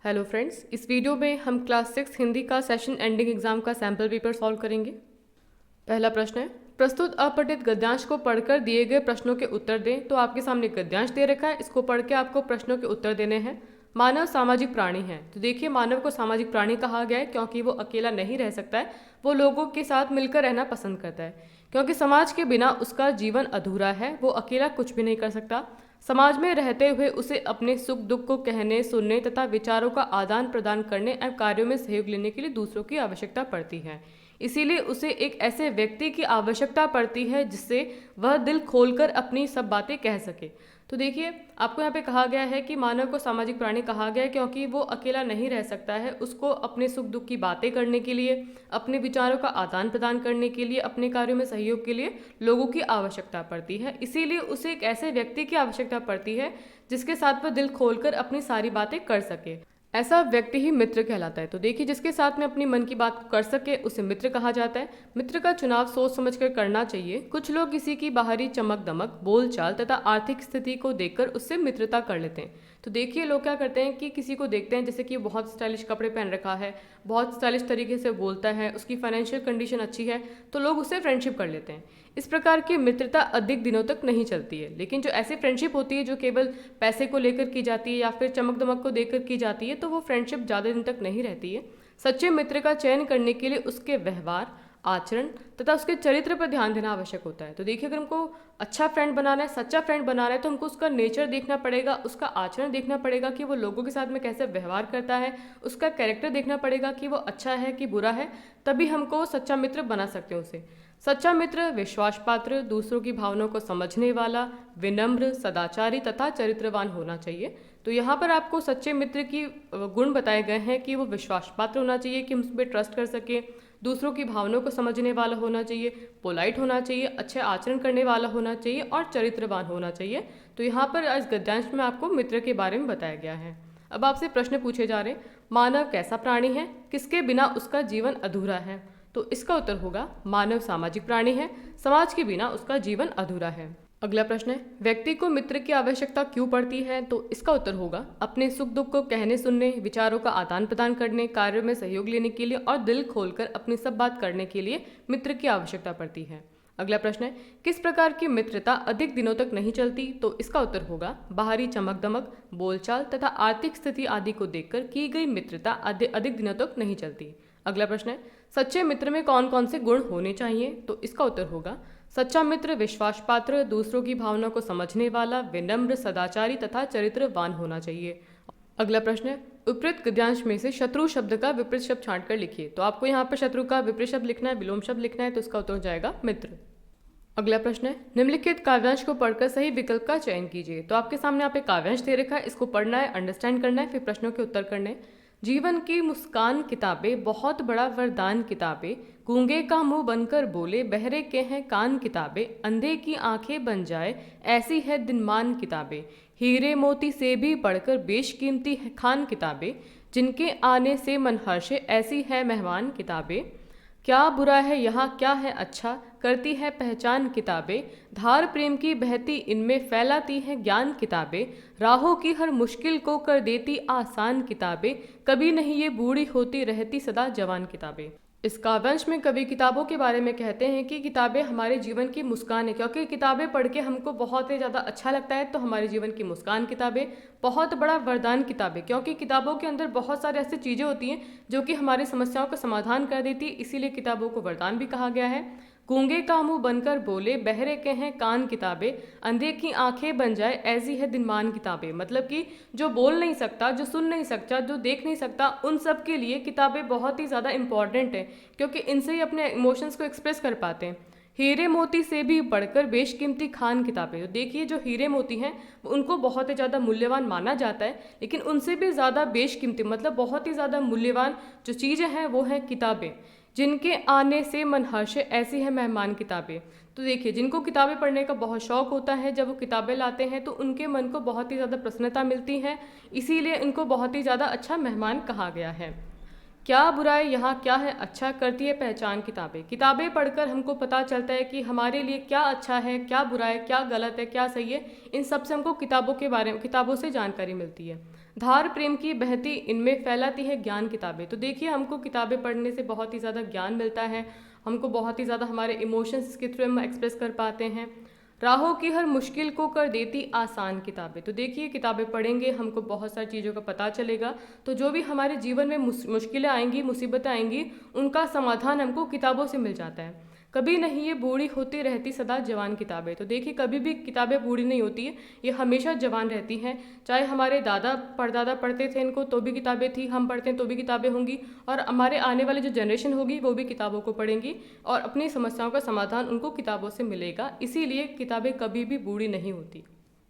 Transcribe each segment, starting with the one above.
Hello friends, इस video में हम क्लास 6 हिंदी का सेशन एंडिंग एग्जाम का सैम्पल पेपर सॉल्व करेंगे। पहला प्रश्न है, प्रस्तुत अपठित गद्यांश को पढ़कर दिए गए प्रश्नों के उत्तर दें। तो आपके सामने गद्यांश दे रखा है, इसको पढ़ के आपको प्रश्नों के उत्तर देने हैं। मानव सामाजिक प्राणी है, तो देखिए मानव को सामाजिक प्राणी कहा गया है क्योंकि वो अकेला नहीं रह सकता है, वो लोगों के साथ मिलकर रहना पसंद करता है। क्योंकि समाज के बिना उसका जीवन अधूरा है, वो अकेला कुछ भी नहीं कर सकता। समाज में रहते हुए उसे अपने सुख दुख को कहने, सुनने तथा विचारों का आदान प्रदान करने एवं कार्यों में सहयोग लेने के लिए दूसरों की आवश्यकता पड़ती है। इसीलिए उसे एक ऐसे व्यक्ति की आवश्यकता पड़ती है जिससे वह दिल खोलकर अपनी सब बातें कह सके। तो देखिए आपको यहाँ पे कहा गया है कि मानव को सामाजिक प्राणी कहा गया है क्योंकि वो अकेला नहीं रह सकता है, उसको अपने सुख दुख की बातें करने के लिए, अपने विचारों का आदान प्रदान करने के लिए, अपने कार्यों में सहयोग के लिए लोगों की आवश्यकता पड़ती है। इसीलिए उसे एक ऐसे व्यक्ति की आवश्यकता पड़ती है जिसके साथ वह दिल खोलकर अपनी सारी बातें कर सके। ऐसा व्यक्ति ही मित्र कहलाता है। तो देखिए जिसके साथ में अपनी मन की बात को कर सके उसे मित्र कहा जाता है। मित्र का चुनाव सोच समझकर करना चाहिए। कुछ लोग किसी की बाहरी चमक दमक, बोलचाल तथा आर्थिक स्थिति को देखकर उससे मित्रता कर लेते हैं। तो देखिए लोग क्या करते हैं कि किसी को देखते हैं जैसे कि बहुत स्टाइलिश कपड़े पहन रखा है, बहुत स्टाइलिश तरीके से बोलता है, उसकी फाइनेंशियल कंडीशन अच्छी है, तो लोग उससे फ्रेंडशिप कर लेते हैं। इस प्रकार की मित्रता अधिक दिनों तक नहीं चलती है। लेकिन जो ऐसी फ्रेंडशिप होती है जो केवल पैसे को लेकर की जाती है या फिर चमक दमक को देकर की जाती है, तो वो फ्रेंडशिप ज़्यादा दिन तक नहीं रहती है। सच्चे मित्र का चयन करने के लिए उसके व्यवहार, आचरण तथा उसके चरित्र पर ध्यान देना आवश्यक होता है। तो देखिए अगर हमको अच्छा फ्रेंड बनाना है, सच्चा फ्रेंड बनाना है, तो हमको उसका नेचर देखना पड़ेगा, उसका आचरण देखना पड़ेगा कि वो लोगों के साथ में कैसे व्यवहार करता है, उसका कैरेक्टर देखना पड़ेगा कि वो अच्छा है कि बुरा है, तभी हमको सच्चा मित्र बना सकते हैं उसे। सच्चा मित्र विश्वास पात्र, दूसरों की भावनाओं को समझने वाला, विनम्र, सदाचारी तथा चरित्रवान होना चाहिए। तो यहाँ पर आपको सच्चे मित्र की गुण बताए गए हैं कि वो विश्वास पात्र होना चाहिए कि हम उस पर ट्रस्ट कर सके, दूसरों की भावनाओं को समझने वाला होना चाहिए, पोलाइट होना चाहिए, अच्छे आचरण करने वाला होना चाहिए और चरित्रवान होना चाहिए। तो यहाँ पर इस गद्यांश में आपको मित्र के बारे में बताया गया है। अब आपसे प्रश्न पूछे जा रहे, मानव कैसा प्राणी है, किसके बिना उसका जीवन अधूरा है। तो इसका उत्तर होगा मानव सामाजिक प्राणी है, समाज के बिना उसका जीवन अधूरा है। अगला प्रश्न है, व्यक्ति को मित्र की आवश्यकता क्यों पड़ती है। तो इसका उत्तर होगा अपने सुख दुख को कहने सुनने, विचारों का आदान प्रदान करने, कार्यों में सहयोग लेने के लिए और दिल खोलकर अपनी सब बात करने के लिए मित्र की आवश्यकता पड़ती है। अगला प्रश्न है, किस प्रकार की मित्रता अधिक दिनों तक नहीं चलती। तो इसका उत्तर होगा बाहरी चमक दमक, बोलचाल तथा आर्थिक स्थिति आदि को देखकर की गई मित्रता अधिक दिनों तक नहीं चलती। अगला प्रश्न है, सच्चे मित्र में कौन कौन से गुण होने चाहिए। तो इसका उत्तर होगा सच्चा मित्र विश्वास पात्र, दूसरों की भावनाओं को समझने वाला, विनम्र, सदाचारी तथा चरित्रवान होना चाहिए। अगला प्रश्न है, उपयुक्त गद्यांश में से शत्रु शब्द का विपरीत शब्द छांट कर लिखिए। तो आपको यहाँ पर शत्रु का विपरीत शब्द लिखना है, विलोम शब्द लिखना है, तो इसका उत्तर हो जाएगा मित्र। अगला प्रश्न है, निम्नलिखित काव्यांश को पढ़कर सही विकल्प का चयन कीजिए। तो आपके सामने यहाँ पे काव्यांश दे रखा है, इसको पढ़ना है, अंडरस्टैंड करना है, फिर प्रश्नों के उत्तर करने। जीवन की मुस्कान किताबें, बहुत बड़ा वरदान किताबें, गूंगे का मुंह बनकर बोले, बहरे के हैं कान किताबें, अंधे की आंखें बन जाए ऐसी है दिनमान किताबें, हीरे मोती से भी पढ़कर बेशकीमती है खान किताबें, जिनके आने से मन हर्षे ऐसी है मेहमान किताबें, क्या बुरा है यहाँ क्या है अच्छा, करती है पहचान किताबें, धार प्रेम की बहती इनमें फैलाती है ज्ञान किताबें, राहों की हर मुश्किल को कर देती आसान किताबें, कभी नहीं ये बूढ़ी होती रहती सदा जवान किताबें। इस काव्यांश में कवि किताबों के बारे में कहते हैं कि किताबें हमारे जीवन की मुस्कान है, क्योंकि किताबें पढ़ के हमको बहुत ही ज़्यादा अच्छा लगता है, तो हमारे जीवन की मुस्कान किताबें, बहुत बड़ा वरदान किताबें, क्योंकि किताबों के अंदर बहुत सारी ऐसी चीज़ें होती हैं जो कि हमारी समस्याओं का समाधान कर देती है, इसीलिए किताबों को वरदान भी कहा गया है। गूंगे का मुंह बनकर बोले, बहरे के हैं कान किताबें, अंधे की आंखें बन जाए ऐसी है दिनमान किताबें। मतलब कि जो बोल नहीं सकता, जो सुन नहीं सकता, जो देख नहीं सकता, उन सब के लिए किताबें बहुत ही ज़्यादा इंपॉर्टेंट हैं, क्योंकि इनसे ही अपने इमोशंस को एक्सप्रेस कर पाते हैं। हीरे मोती से भी बढ़कर बेशकीमती खान किताबें। तो देखिए जो हीरे मोती हैं उनको बहुत ही ज़्यादा मूल्यवान माना जाता है, लेकिन उनसे भी ज़्यादा बेशकीमती मतलब बहुत ही ज़्यादा मूल्यवान जो चीज़ें हैं वो हैं किताबें, जिनके आने से मन हर्षे ऐसी है मेहमान किताबें। तो देखिए जिनको किताबें पढ़ने का बहुत शौक होता है, जब वो किताबें लाते हैं तो उनके मन को बहुत ही ज़्यादा प्रसन्नता मिलती है, इसीलिए इनको बहुत ही ज़्यादा अच्छा मेहमान कहा गया है। क्या बुराई यहाँ क्या है अच्छा, करती है पहचान किताबें। किताबें पढ़कर हमको पता चलता है कि हमारे लिए क्या अच्छा है, क्या बुरा है, क्या गलत है, क्या सही है, इन सब से हमको किताबों के बारे में, किताबों से जानकारी मिलती है। धार प्रेम की बहती इनमें फैलाती है ज्ञान किताबें। तो देखिए हमको किताबें पढ़ने से बहुत ही ज़्यादा ज्ञान मिलता है, हमको बहुत ही ज़्यादा हमारे इमोशंस के थ्रू हम एक्सप्रेस कर पाते हैं। राहों की हर मुश्किल को कर देती आसान किताबें। तो देखिए किताबें पढ़ेंगे हमको बहुत सारी चीज़ों का पता चलेगा, तो जो भी हमारे जीवन में मुश्किलें आएंगी, मुसीबतें आएंगी, उनका समाधान हमको किताबों से मिल जाता है। कभी नहीं ये बूढ़ी होती रहती सदा जवान किताबें। तो देखिए कभी भी किताबें बूढ़ी नहीं होती है, ये हमेशा जवान रहती हैं। चाहे हमारे दादा परदादा पढ़ते थे इनको तो भी किताबें थी, हम पढ़ते हैं तो भी किताबें होंगी, और हमारे आने वाली जो जनरेशन होगी वो भी किताबों को पढ़ेंगी और अपनी समस्याओं का समाधान उनको किताबों से मिलेगा। इसीलिए किताबें कभी भी बूढ़ी नहीं होती।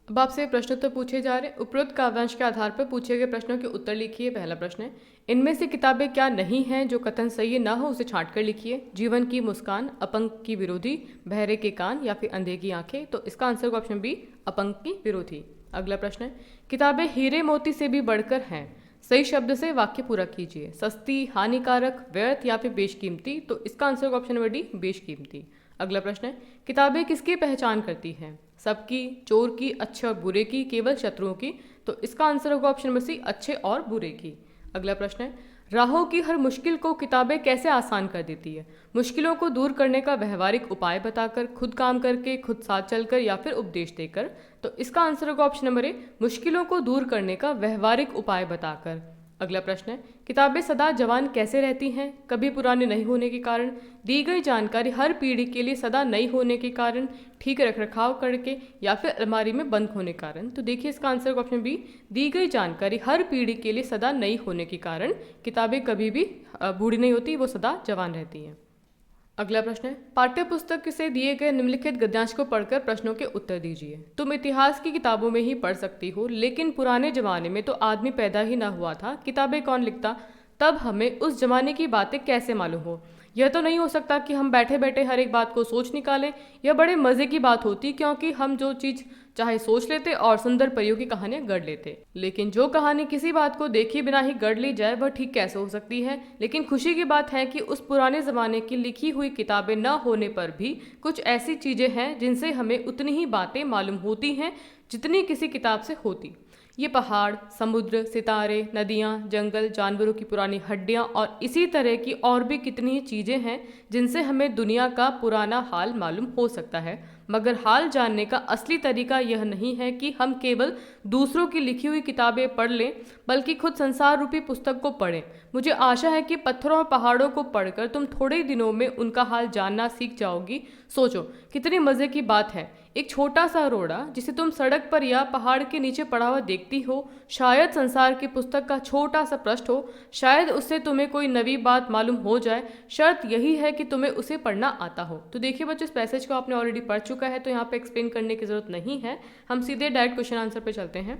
अब आपसे प्रश्नोत्तर पूछे जा रहे हैं। उपरोक्त काव्यांश के आधार पर पूछे गए प्रश्नों के उत्तर लिखिए। पहला प्रश्न है, इनमें से किताबें क्या नहीं हैं जो कथन सही ना हो उसे छांट कर लिखिए। जीवन की मुस्कान, अपंग की विरोधी, बहरे के कान या फिर अंधे की आंखें। तो इसका आंसर होगा ऑप्शन बी, अपंग की विरोधी। अगला प्रश्न है, किताबें हीरे मोती से भी बढ़कर हैं। सही शब्द से वाक्य पूरा कीजिए। सस्ती, हानिकारक, व्यर्थ या फिर बेशकीमती। तो इसका आंसर होगा ऑप्शन नंबर डी, बेशकीमती। अगला प्रश्न है, किताबें किसकी पहचान करती हैं। सबकी, चोर की, अच्छे और बुरे की, केवल शत्रुओं की। तो इसका आंसर होगा ऑप्शन नंबर सी, अच्छे और बुरे की। अगला प्रश्न है, राहों की हर मुश्किल को किताबें कैसे आसान कर देती है। मुश्किलों को दूर करने का व्यवहारिक उपाय बताकर, खुद काम करके, खुद साथ चलकर या फिर उपदेश देकर। तो इसका आंसर होगा ऑप्शन नंबर ए, मुश्किलों को दूर करने का व्यवहारिक उपाय बताकर। अगला प्रश्न है, किताबें सदा जवान कैसे रहती हैं। कभी पुराने नहीं होने के कारण, दी गई जानकारी हर पीढ़ी के लिए सदा नई होने के कारण, ठीक रखरखाव करके या फिर अलमारी में बंद होने के कारण। तो देखिए इसका आंसर ऑप्शन बी, दी गई जानकारी हर पीढ़ी के लिए सदा नई होने के कारण किताबें कभी भी बूढ़ी नहीं होती, वो सदा जवान रहती हैं। अगला प्रश्न है, पाठ्य पुस्तक से दिए गए निम्नलिखित गद्यांश को पढ़कर प्रश्नों के उत्तर दीजिए। तुम इतिहास की किताबों में ही पढ़ सकती हो, लेकिन पुराने जमाने में तो आदमी पैदा ही ना हुआ था, किताबें कौन लिखता, तब हमें उस जमाने की बातें कैसे मालूम हो। यह तो नहीं हो सकता कि हम बैठे बैठे हर एक बात को सोच निकालें। यह बड़े मज़े की बात होती, क्योंकि हम जो चीज़ चाहे सोच लेते और सुंदर परियों की कहानियां गढ़ लेते। लेकिन जो कहानी किसी बात को देखे बिना ही गढ़ ली जाए वह ठीक कैसे हो सकती है। लेकिन खुशी की बात है कि उस पुराने ज़माने की लिखी हुई किताबें न होने पर भी कुछ ऐसी चीज़ें हैं जिनसे हमें उतनी ही बातें मालूम होती हैं जितनी किसी किताब से होती। ये पहाड़, समुद्र, सितारे, नदियाँ, जंगल, जानवरों की पुरानी हड्डियाँ और इसी तरह की और भी कितनी ही चीज़ें हैं जिनसे हमें दुनिया का पुराना हाल मालूम हो सकता है। मगर हाल जानने का असली तरीका यह नहीं है कि हम केवल दूसरों की लिखी हुई किताबें पढ़ लें, बल्कि खुद संसार रूपी पुस्तक को पढ़ें। मुझे आशा है कि पत्थरों और पहाड़ों को पढ़कर तुम थोड़े ही दिनों में उनका हाल जानना सीख जाओगी। सोचो कितनी मज़े की बात है, एक छोटा सा रोड़ा जिसे तुम सड़क पर या पहाड़ के नीचे पड़ा हुआ देखती हो, शायद संसार की पुस्तक का छोटा सा पृष्ठ हो। शायद उससे तुम्हें कोई नवी बात मालूम हो जाए। शर्त यही है कि तुम्हें उसे पढ़ना आता हो। तो देखिए बच्चों, इस पैसेज को आपने ऑलरेडी पढ़ चुका है, तो यहाँ पे एक्सप्लेन करने की जरूरत नहीं है। हम सीधे डायरेक्ट क्वेश्चन आंसर पे चलते हैं।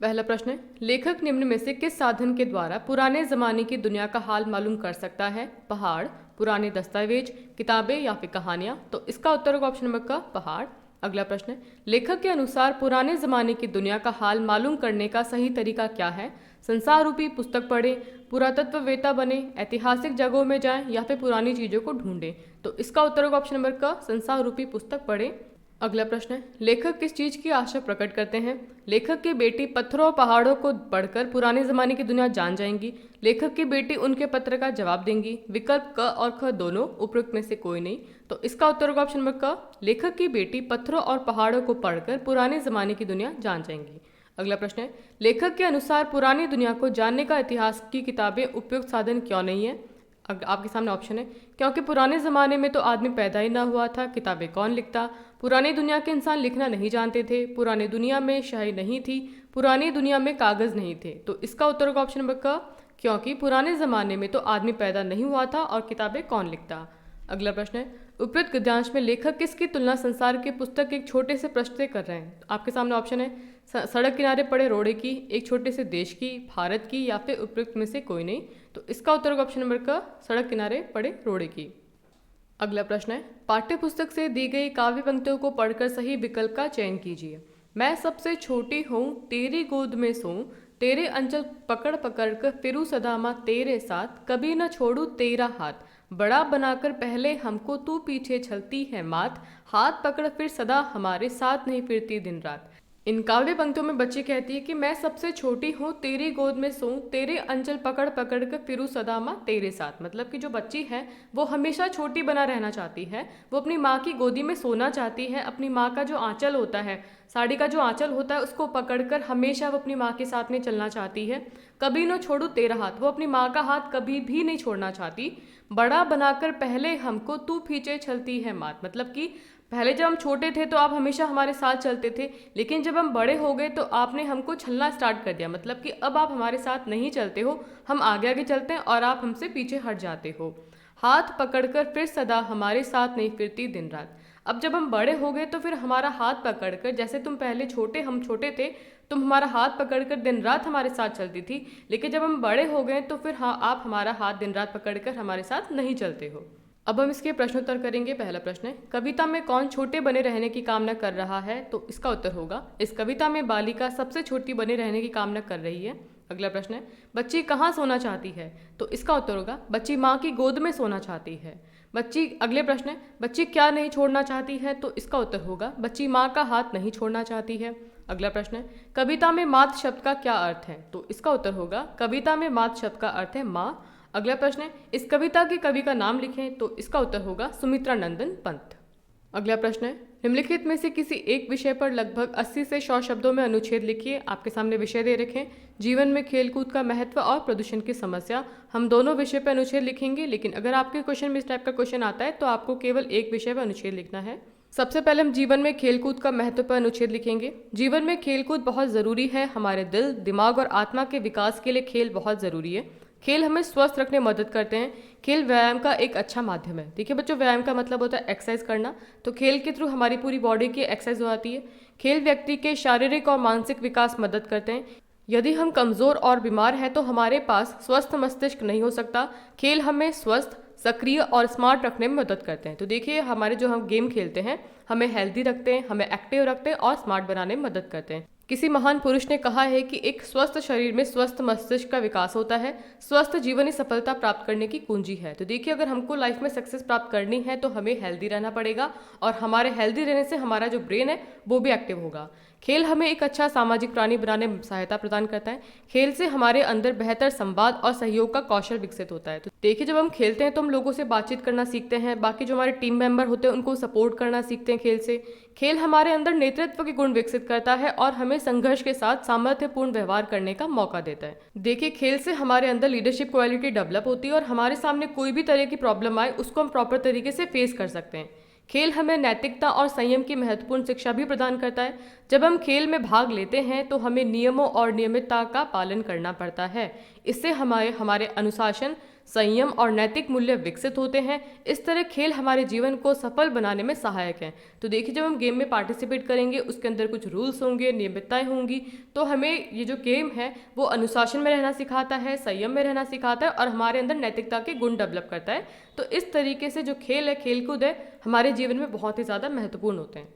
पहला प्रश्न है, लेखक निम्न में से किस साधन के द्वारा पुराने जमाने की दुनिया का हाल मालूम कर सकता है। पहाड़, पुराने दस्तावेज, किताबें या फिर कहानियां। तो इसका उत्तर होगा ऑप्शन नंबर का पहाड़। अगला प्रश्न है, लेखक के अनुसार पुराने जमाने की दुनिया का हाल मालूम करने का सही तरीका क्या है। संसार रूपी पुस्तक पढ़ें, पुरातत्ववेत्ता बने, ऐतिहासिक जगहों में जाएं या फिर पुरानी चीज़ों को ढूंढें। तो इसका उत्तर होगा ऑप्शन नंबर का संसार रूपी पुस्तक पढ़ें। अगला प्रश्न है, लेखक किस चीज़ की आशा प्रकट करते हैं। लेखक की बेटी पत्थरों और पहाड़ों को पढ़कर पुराने ज़माने की दुनिया जान जाएंगी। लेखक की बेटी उनके पत्र का जवाब देंगी। विकल्प क और ख दोनों, उपयुक्त में से कोई नहीं। तो इसका उत्तर होगा ऑप्शन नंबर क, लेखक की बेटी पत्थरों और पहाड़ों को पढ़कर पुराने ज़माने की दुनिया जान जाएंगी। अगला प्रश्न है, लेखक के अनुसार पुरानी दुनिया को जानने का इतिहास की किताबें उपयुक्त साधन क्यों नहीं है। आपके सामने ऑप्शन है, क्योंकि पुराने ज़माने में तो आदमी पैदा ही ना हुआ था, किताबें कौन लिखता। पुरानी दुनिया के इंसान लिखना नहीं जानते थे। पुरानी दुनिया में शाही नहीं थी। पुरानी दुनिया में कागज़ नहीं थे। तो इसका उत्तर होगा ऑप्शन नंबर का, क्योंकि पुराने ज़माने में तो आदमी पैदा नहीं हुआ था और किताबें कौन लिखता। अगला प्रश्न है, उपयुक्त गद्यांश में लेखक किसकी तुलना संसार की पुस्तक के एक छोटे से पृष्ठ से कर रहे हैं। आपके सामने ऑप्शन है, सड़क किनारे पड़े रोड़े की, एक छोटे से देश की, भारत की या फिर उपयुक्त में से कोई नहीं। तो इसका उत्तर होगा ऑप्शन नंबर का, सड़क किनारे पड़े रोड़े की। अगला प्रश्न है, पाठ्य पुस्तक से दी गई काव्य पंक्तियों को पढ़कर सही विकल्प का चयन कीजिए। मैं सबसे छोटी हूँ, तेरी गोद में सोऊं, तेरे अंचल पकड़ पकड़ कर फिरूं सदा माँ तेरे साथ, कभी न छोड़ूं तेरा हाथ, बड़ा बनाकर पहले हमको तू पीछे चलती है मात, हाथ पकड़ फिर सदा हमारे साथ नहीं फिरती दिन रात। इन काव्य पंक्तियों में बच्ची कहती है कि मैं सबसे छोटी हूँ, तेरी गोद में सोऊं, तेरे अंचल पकड़ पकड़ कर फिरूं सदा माँ तेरे साथ। मतलब कि जो बच्ची है वो हमेशा छोटी बना रहना चाहती है, वो अपनी माँ की गोदी में सोना चाहती है, अपनी माँ का जो आंचल होता है, साड़ी का जो आंचल होता है, उसको पकड़कर हमेशा वो अपनी माँ के साथ में चलना चाहती है। कभी न छोड़ू तेरा हाथ, वो अपनी माँ का हाथ कभी भी नहीं छोड़ना चाहती। बड़ा बनाकर पहले हमको तू पीछे चलती है मात। मतलब कि पहले जब हम छोटे थे तो आप हमेशा हमारे साथ चलते थे, लेकिन जब हम बड़े हो गए तो आपने हमको छलना स्टार्ट कर दिया। मतलब कि अब आप हमारे साथ नहीं चलते हो, हम आगे आगे चलते हैं और आप हमसे पीछे हट जाते हो। हाथ पकड़कर फिर सदा हमारे साथ नहीं फिरती दिन रात। अब जब हम बड़े हो गए तो फिर हमारा हाथ पकड़कर, जैसे तुम पहले छोटे हम छोटे थे, तुम हमारा हाथ पकड़कर दिन रात हमारे साथ चलती थी, लेकिन जब हम बड़े हो गए तो फिर हाँ, आप हमारा हाथ दिन रात पकड़कर हमारे साथ नहीं चलते हो। अब हम इसके प्रश्नोत्तर करेंगे। पहला प्रश्न है, कविता में कौन छोटे बने रहने की कामना कर रहा है? तो इसका उत्तर होगा, इस कविता में बालिका सबसे छोटी बने रहने की कामना कर रही है। अगला प्रश्न है, बच्ची कहाँ सोना चाहती है? तो इसका उत्तर होगा, बच्ची माँ की गोद में सोना चाहती है। अगले प्रश्न है, बच्ची क्या नहीं छोड़ना चाहती है? तो इसका उत्तर होगा, बच्ची माँ का हाथ नहीं छोड़ना चाहती है। अगला प्रश्न है, कविता में मात शब्द का क्या अर्थ है? तो इसका उत्तर होगा, कविता में मात शब्द का अर्थ है माँ। अगला प्रश्न है, इस कविता के कवि का नाम लिखें। तो इसका उत्तर होगा सुमित्रा नंदन पंत। अगला प्रश्न है, निम्नलिखित में से किसी एक विषय पर लगभग 80 से 100 शब्दों में अनुच्छेद लिखिए। आपके सामने विषय दे रखें, जीवन में खेलकूद का महत्व और प्रदूषण की समस्या। हम दोनों विषय पर अनुच्छेद लिखेंगे, लेकिन अगर आपके क्वेश्चन में इस टाइप का क्वेश्चन आता है तो आपको केवल एक विषय पर अनुच्छेद लिखना है। सबसे पहले हम जीवन में खेलकूद का महत्व पर अनुच्छेद लिखेंगे। जीवन में खेलकूद बहुत ज़रूरी है। हमारे दिल, दिमाग और आत्मा के विकास के लिए खेल बहुत ज़रूरी है। खेल हमें स्वस्थ रखने में मदद करते हैं। खेल व्यायाम का एक अच्छा माध्यम है। देखिए बच्चों, व्यायाम का मतलब होता है एक्सरसाइज करना, तो खेल के थ्रू हमारी पूरी बॉडी की एक्सरसाइज हो जाती है। खेल व्यक्ति के शारीरिक और मानसिक विकास मदद करते हैं। यदि हम कमज़ोर और बीमार हैं तो हमारे पास स्वस्थ मस्तिष्क नहीं हो सकता। खेल हमें स्वस्थ, सक्रिय और स्मार्ट रखने में मदद करते हैं। तो देखिए, हमारे जो हम गेम खेलते हैं हमें हेल्दी रखते हैं, हमें एक्टिव रखते हैं और स्मार्ट बनाने में मदद करते हैं। किसी महान पुरुष ने कहा है कि एक स्वस्थ शरीर में स्वस्थ मस्तिष्क का विकास होता है। स्वस्थ जीवन ही सफलता प्राप्त करने की कुंजी है। तो देखिए, अगर हमको लाइफ में सक्सेस प्राप्त करनी है तो हमें हेल्दी रहना पड़ेगा, और हमारे हेल्दी रहने से हमारा जो ब्रेन है वो भी एक्टिव होगा। खेल हमें एक अच्छा सामाजिक प्राणी बनाने में सहायता प्रदान करता है। खेल से हमारे अंदर बेहतर संवाद और सहयोग का कौशल विकसित होता है। तो देखिए, जब हम खेलते हैं तो हम लोगों से बातचीत करना सीखते हैं, बाकी जो हमारे टीम मेंबर होते हैं उनको सपोर्ट करना सीखते हैं खेल से। खेल हमारे अंदर नेतृत्व के गुण विकसित करता है और हमें संघर्ष के साथ सामर्थ्यपूर्ण व्यवहार करने का मौका देता है। देखिए, खेल से हमारे अंदर लीडरशिप क्वालिटी डेवलप होती है और हमारे सामने कोई भी तरह की प्रॉब्लम आए उसको हम प्रॉपर तरीके से फेस कर सकते हैं। खेल हमें नैतिकता और संयम की महत्वपूर्ण शिक्षा भी प्रदान करता है। जब हम खेल में भाग लेते हैं तो हमें नियमों और नियमितता का पालन करना पड़ता है। इससे हमारे अनुशासन, संयम और नैतिक मूल्य विकसित होते हैं। इस तरह खेल हमारे जीवन को सफल बनाने में सहायक हैं। तो देखिए, जब हम गेम में पार्टिसिपेट करेंगे उसके अंदर कुछ रूल्स होंगे, नियमितताएं होंगी, तो हमें ये जो गेम है वो अनुशासन में रहना सिखाता है, संयम में रहना सिखाता है और हमारे अंदर नैतिकता के गुण डेवलप करता है। तो इस तरीके से जो खेल है, खेलकूद है, हमारे जीवन में बहुत ही ज़्यादा महत्वपूर्ण होते हैं।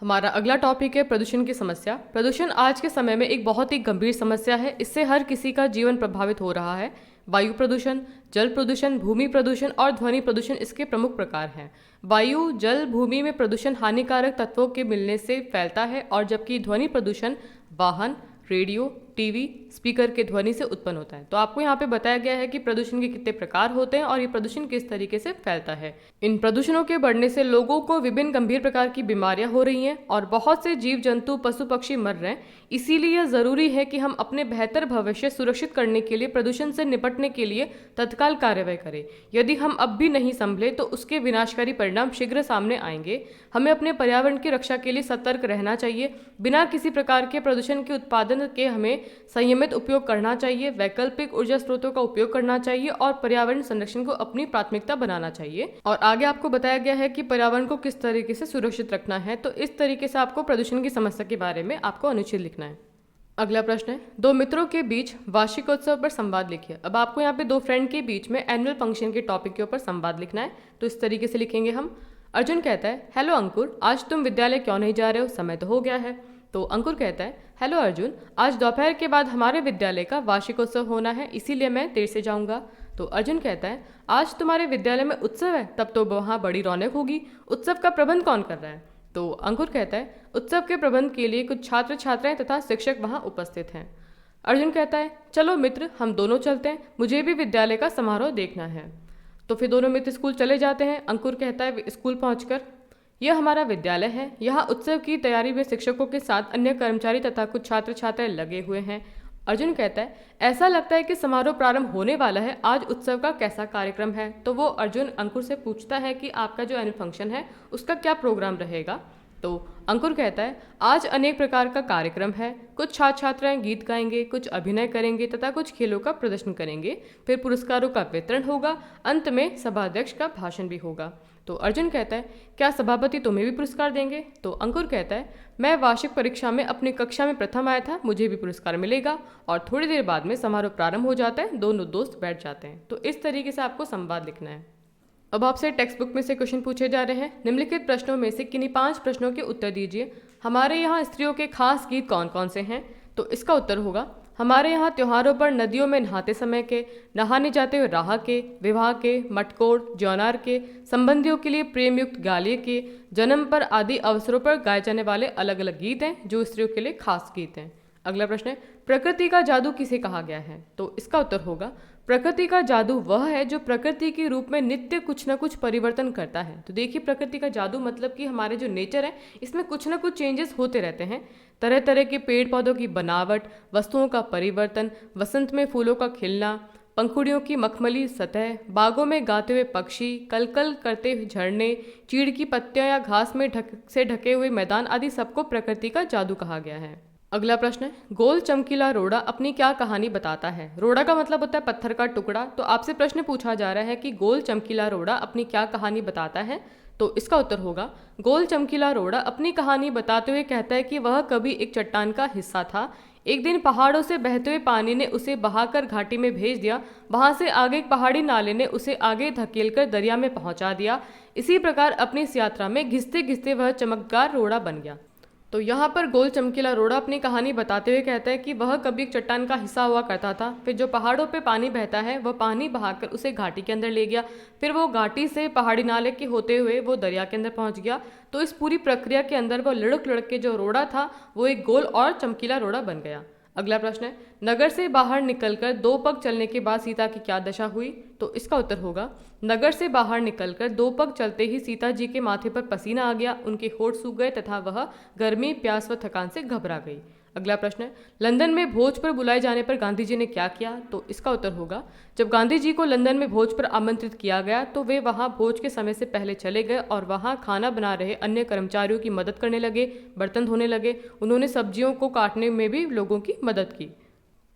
हमारा अगला टॉपिक है प्रदूषण की समस्या। प्रदूषण आज के समय में एक बहुत ही गंभीर समस्या है। इससे हर किसी का जीवन प्रभावित हो रहा है। वायु प्रदूषण, जल प्रदूषण, भूमि प्रदूषण और ध्वनि प्रदूषण इसके प्रमुख प्रकार हैं। वायु, जल, भूमि में प्रदूषण हानिकारक तत्वों के मिलने से फैलता है, और जबकि ध्वनि प्रदूषण वाहन, रेडियो, टीवी, स्पीकर के ध्वनि से उत्पन्न होता है। तो आपको यहाँ पे बताया गया है कि प्रदूषण के कितने प्रकार होते हैं और ये प्रदूषण किस तरीके से फैलता है। इन प्रदूषणों के बढ़ने से लोगों को विभिन्न गंभीर प्रकार की बीमारियां हो रही हैं और बहुत से जीव जंतु, पशु पक्षी मर रहे हैं। इसीलिए यह जरूरी है कि हम अपने बेहतर भविष्य सुरक्षित करने के लिए प्रदूषण से निपटने के लिए तत्काल कार्रवाई करें। यदि हम अब भी नहीं संभले तो उसके विनाशकारी परिणाम शीघ्र सामने आएंगे। हमें अपने पर्यावरण की रक्षा के लिए सतर्क रहना चाहिए। बिना किसी प्रकार के प्रदूषण के उत्पादन के हमें संयमित उपयोग करना चाहिए, वैकल्पिक ऊर्जा स्रोतों का उपयोग करना चाहिए और पर्यावरण संरक्षण को अपनी प्राथमिकता बनाना चाहिए। और आगे आपको बताया गया है कि पर्यावरण को किस तरीके से सुरक्षित रखना है। तो इस तरीके से आपको प्रदूषण की समस्या के बारे में आपको अनुच्छेद लिखना है। अगला प्रश्न है, दो मित्रों के बीच वार्षिकोत्सव पर संवाद लिखिए। अब आपको यहाँ पे दो फ्रेंड के बीच में एनुअल फंक्शन के टॉपिक के ऊपर संवाद लिखना है। तो इस तरीके से लिखेंगे हम। अर्जुन कहता है, हेलो अंकुर, आज तुम विद्यालय क्यों नहीं जा रहे हो? समय तो हो गया है। तो अंकुर कहता है, हेलो अर्जुन, आज दोपहर के बाद हमारे विद्यालय का वार्षिकोत्सव होना है, इसीलिए मैं देर से जाऊंगा। तो अर्जुन कहता है, आज तुम्हारे विद्यालय में उत्सव है, तब तो वहाँ बड़ी रौनक होगी। उत्सव का प्रबंध कौन कर रहा है? तो अंकुर कहता है उत्सव के प्रबंध के लिए कुछ छात्र छात्राएं तथा शिक्षक वहां उपस्थित हैं। अर्जुन कहता है चलो मित्र हम दोनों चलते हैं, मुझे भी विद्यालय का समारोह देखना है। तो फिर दोनों मित्र स्कूल चले जाते हैं। अंकुर कहता है स्कूल पहुंचकर यह हमारा विद्यालय है, यहाँ उत्सव की तैयारी में शिक्षकों के साथ अन्य कर्मचारी तथा कुछ छात्र छात्राएं लगे हुए हैं। अर्जुन कहता है ऐसा लगता है कि समारोह प्रारंभ होने वाला है, आज उत्सव का कैसा कार्यक्रम है। तो वो अर्जुन अंकुर से पूछता है कि आपका जो एनुअल फंक्शन है उसका क्या प्रोग्राम रहेगा। तो अंकुर कहता है आज अनेक प्रकार का कार्यक्रम है, कुछ छात्र छात्राएं गीत गाएंगे, कुछ अभिनय करेंगे तथा कुछ खेलों का प्रदर्शन करेंगे, फिर पुरस्कारों का वितरण होगा, अंत में सभाध्यक्ष का भाषण भी होगा। तो अर्जुन कहता है क्या सभापति तुम्हें भी पुरस्कार देंगे। तो अंकुर कहता है मैं वार्षिक परीक्षा में अपनी कक्षा में प्रथम आया था, मुझे भी पुरस्कार मिलेगा। और थोड़ी देर बाद में समारोह प्रारंभ हो जाता है, दोनों दोस्त बैठ जाते हैं। तो इस तरीके से आपको संवाद लिखना है। अब आपसे टेक्स्ट बुक में से क्वेश्चन पूछे जा रहे हैं। निम्नलिखित प्रश्नों में से किन्हीं 5 प्रश्नों के उत्तर दीजिए। हमारे यहाँ स्त्रियों के खास गीत कौन कौन से हैं। तो इसका उत्तर होगा हमारे यहाँ त्योहारों पर नदियों में नहाते समय के, नहाने जाते हुए राह के, विवाह के, मटकोड़ ज्योनार के, संबंधियों के लिए प्रेमयुक्त गालिये के, जन्म पर आदि अवसरों पर गाए जाने वाले अलग अलग गीत हैं जो स्त्रियों के लिए खास गीत हैं। अगला प्रश्न है प्रकृति का जादू किसे कहा गया है। तो इसका उत्तर होगा प्रकृति का जादू वह है जो प्रकृति के रूप में नित्य कुछ न कुछ परिवर्तन करता है। तो देखिए प्रकृति का जादू मतलब कि हमारे जो नेचर है इसमें कुछ न कुछ चेंजेस होते रहते हैं। तरह तरह के पेड़ पौधों की बनावट, वस्तुओं का परिवर्तन, वसंत में फूलों का खिलना, पंखुड़ियों की मखमली सतह, बागों में गाते हुए पक्षी, कलकल करते हुए झरने, चीड़ की पत्तियां या घास में ढके हुए मैदान आदि सबको प्रकृति का जादू कहा गया है। अगला प्रश्न है गोल चमकीला रोड़ा अपनी क्या कहानी बताता है। रोड़ा का मतलब होता है पत्थर का टुकड़ा। तो आपसे प्रश्न पूछा जा रहा है कि गोल चमकीला रोड़ा अपनी क्या कहानी बताता है। तो इसका उत्तर होगा गोल चमकीला रोड़ा अपनी कहानी बताते हुए कहता है कि वह कभी एक चट्टान का हिस्सा था। एक दिन पहाड़ों से बहते हुए पानी ने उसे बहाकर घाटी में भेज दिया, वहां से आगे एक पहाड़ी नाले ने उसे आगे धकेलकर दरिया में पहुंचा दिया। इसी प्रकार अपनी इस यात्रा में घिसते घिसते वह चमकदार रोड़ा बन गया। तो यहाँ पर गोल चमकीला रोड़ा अपनी कहानी बताते हुए कहता है कि वह कभी एक चट्टान का हिस्सा हुआ करता था, फिर जो पहाड़ों पे पानी बहता है वह पानी बहाकर उसे घाटी के अंदर ले गया, फिर वो घाटी से पहाड़ी नाले के होते हुए वो दरिया के अंदर पहुंच गया। तो इस पूरी प्रक्रिया के अंदर वो लुढ़क लुढ़क के जो रोड़ा था वो एक गोल और चमकीला रोड़ा बन गया। अगला प्रश्न है नगर से बाहर निकलकर 2 पग चलने के बाद सीता की क्या दशा हुई। तो इसका उत्तर होगा नगर से बाहर निकलकर 2 पग चलते ही सीता जी के माथे पर पसीना आ गया, उनके होठ सूख गए तथा वह गर्मी, प्यास व थकान से घबरा गई। अगला प्रश्न है लंदन में भोज पर बुलाए जाने पर गांधी जी ने क्या किया। तो इसका उत्तर होगा जब गांधी जी को लंदन में भोज पर आमंत्रित किया गया तो वे वहां भोज के समय से पहले चले गए और वहां खाना बना रहे अन्य कर्मचारियों की मदद करने लगे, बर्तन धोने लगे। उन्होंने सब्जियों को काटने में भी लोगों की मदद की।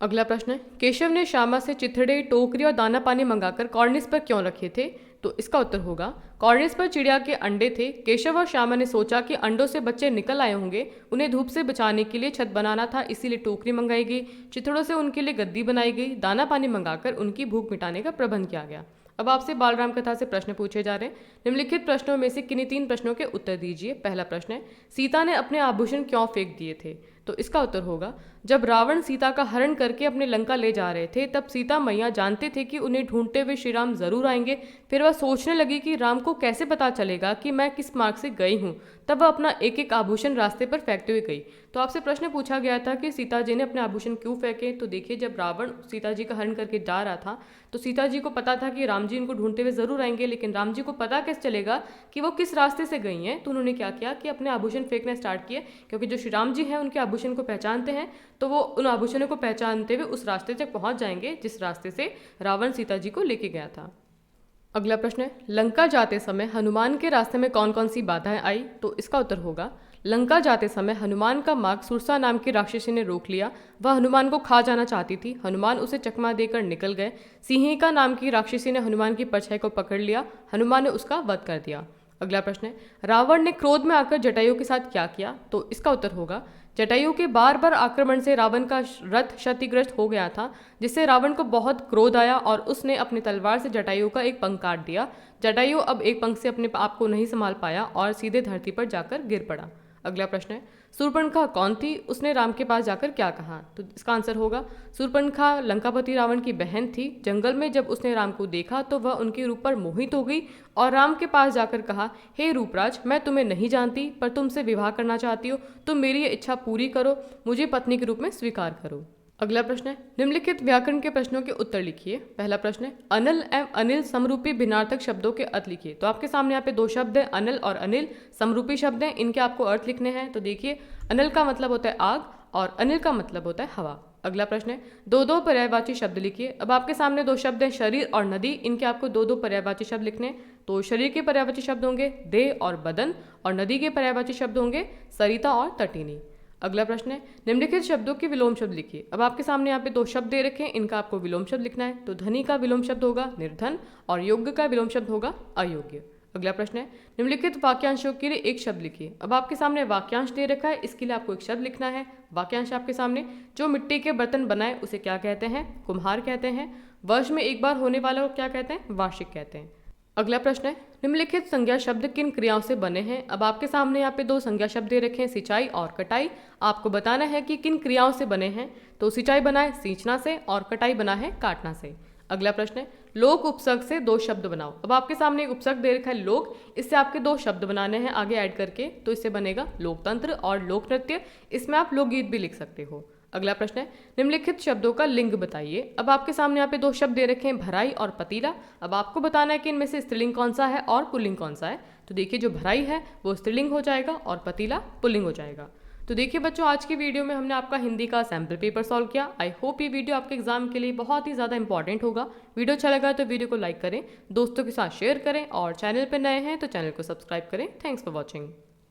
अगला प्रश्न है केशव ने श्यामा से चिथड़े, टोकरी और दाना पानी मंगाकर कॉर्निस पर क्यों रखे थे। तो इसका उत्तर होगा कॉर्निस पर चिड़िया के अंडे थे। केशव और श्यामा ने सोचा कि अंडों से बच्चे निकल आए होंगे, उन्हें धूप से बचाने के लिए छत बनाना था, इसीलिए टोकरी मंगाई गई, चिथड़ों से उनके लिए गद्दी बनाई गई, दाना पानी मंगाकर उनकी भूख मिटाने का प्रबंध किया गया। अब आपसे बालराम कथा से प्रश्न पूछे जा रहे हैं। निम्नलिखित प्रश्नों में से किन्हीं 3 प्रश्नों के उत्तर दीजिए। पहला प्रश्न है सीता ने अपने आभूषण क्यों फेंक दिए थे। तो इसका उत्तर होगा जब रावण सीता का हरण करके अपने लंका ले जा रहे थे तब सीता मैया जानते थे कि उन्हें ढूंढते हुए श्री राम जरूर आएंगे। फिर वह सोचने लगी कि राम को कैसे पता चलेगा कि मैं किस मार्ग से गई हूँ। तब वह अपना एक एक आभूषण रास्ते पर फेंकते हुए गई। तो आपसे प्रश्न पूछा गया था कि सीता जी ने अपने आभूषण क्यों फेंके। तो देखिए जब रावण सीता जी का हरण करके जा रहा था तो सीता जी को पता था कि राम जी इनको ढूंढते हुए जरूर आएंगे, लेकिन राम जी को पता कैसे चलेगा कि वो किस रास्ते से गई हैं। तो उन्होंने क्या किया कि अपने आभूषण फेंकना स्टार्ट किए, क्योंकि जो श्री राम जी हैं उनके आभूषण को पहचानते हैं, तो वो उन आभूषणों को पहचानते हुए उस रास्ते तक पहुंच जाएंगे जिस रास्ते से रावण सीता जी को लेके गया था। अगला प्रश्न है लंका जाते समय हनुमान के रास्ते में कौन कौन सी बाधाएं आई। तो इसका उत्तर होगा लंका जाते समय हनुमान का मार्ग सुरसा नाम की राक्षसी ने रोक लिया। वह हनुमान को खा जाना चाहती थी, हनुमान उसे चकमा देकर निकल गए। सिंहिका नाम की राक्षसी ने हनुमान की परछाई को पकड़ लिया, हनुमान ने उसका वध कर दिया। अगला प्रश्न है रावण ने क्रोध में आकर जटायु के साथ क्या किया। तो इसका उत्तर होगा जटायु के बार बार आक्रमण से रावण का रथ क्षतिग्रस्त हो गया था, जिससे रावण को बहुत क्रोध आया और उसने अपनी तलवार से जटायु का एक पंख काट दिया। जटायु अब एक पंख से अपने आप को नहीं संभाल पाया और सीधे धरती पर जाकर गिर पड़ा। अगला प्रश्न है शूर्पणखा कौन थी, उसने राम के पास जाकर क्या कहा? तो इसका आंसर होगा शूर्पणखा लंकापति रावण की बहन थी। जंगल में जब उसने राम को देखा तो वह उनके रूप पर मोहित हो गई और राम के पास जाकर कहा, हे रूपराज, मैं तुम्हें नहीं जानती पर तुमसे विवाह करना चाहती हो, तुम मेरी ये इच्छा पूरी करो, मुझे पत्नी के रूप में स्वीकार करो। अगला प्रश्न है, निम्नलिखित व्याकरण के प्रश्नों के उत्तर लिखिए। पहला प्रश्न है, अनल एवं अनिल समरूपी भिन्नार्थक शब्दों के अर्थ लिखिए। तो आपके सामने यहाँ पे दो शब्द हैं, अनल और अनिल, समरूपी शब्द हैं, इनके आपको अर्थ लिखने हैं। तो देखिए, अनल का मतलब होता है आग और अनिल का मतलब होता है हवा। अगला प्रश्न है, दो दो पर्यायवाची शब्द लिखिए। अब आपके सामने दो शब्द हैं, शरीर और नदी, इनके आपको दो दो पर्यायवाची शब्द लिखने हैं। तो शरीर के पर्यायवाची शब्द होंगे देह और बदन, और नदी के पर्यायवाची शब्द होंगे सरिता और तटिनी। अगला प्रश्न है, निम्नलिखित शब्दों के विलोम शब्द लिखिए। अब आपके सामने यहाँ पे दो शब्द दे रखे हैं, इनका आपको विलोम शब्द लिखना है। तो धनी का विलोम शब्द होगा निर्धन और योग्य का विलोम शब्द होगा अयोग्य। अगला प्रश्न है, निम्नलिखित वाक्यांशों के लिए एक शब्द लिखिए। अब आपके सामने वाक्यांश दे रखा है, इसके लिए आपको एक शब्द लिखना है। वाक्यांश आपके सामने, जो मिट्टी के बर्तन बनाए उसे क्या कहते हैं? कुम्हार कहते हैं। वर्ष में एक बार होने वाला को क्या कहते हैं? वार्षिक कहते हैं। अगला प्रश्न है, निम्नलिखित संज्ञा शब्द किन क्रियाओं से बने हैं? अब आपके सामने यहाँ पे दो संज्ञा शब्द दे रखे हैं, सिंचाई और कटाई। आपको बताना है कि किन क्रियाओं से बने हैं। तो सिंचाई बना है सींचना से और कटाई बना है काटना से। अगला प्रश्न है, लोक उपसर्ग से दो शब्द बनाओ। अब आपके सामने एक उपसर्ग दे रखा है लोक, इससे आपके दो शब्द बनाने हैं आगे ऐड करके। तो इससे बनेगा लोकतंत्र और लोक नृत्य, इसमें आप लोकगीत भी लिख सकते हो। अगला प्रश्न है, निम्नलिखित शब्दों का लिंग बताइए। अब आपके सामने यहाँ पे दो शब्द दे रखे हैं, भराई और पतीला। अब आपको बताना है कि इनमें से स्त्रीलिंग कौन सा है और पुल्लिंग कौन सा है। तो देखिए, जो भराई है वो स्त्रीलिंग हो जाएगा और पतीला पुल्लिंग हो जाएगा। तो देखिए बच्चों, आज की वीडियो में हमने आपका हिंदी का सैम्पल पेपर सॉल्व किया। आई होप ये वीडियो आपके एग्जाम के लिए बहुत ही ज़्यादा इंपॉर्टेंट होगा। वीडियो अच्छा लगा तो वीडियो को लाइक करें, दोस्तों के साथ शेयर करें और चैनल पर नए हैं तो चैनल को सब्सक्राइब करें। Thanks for watching.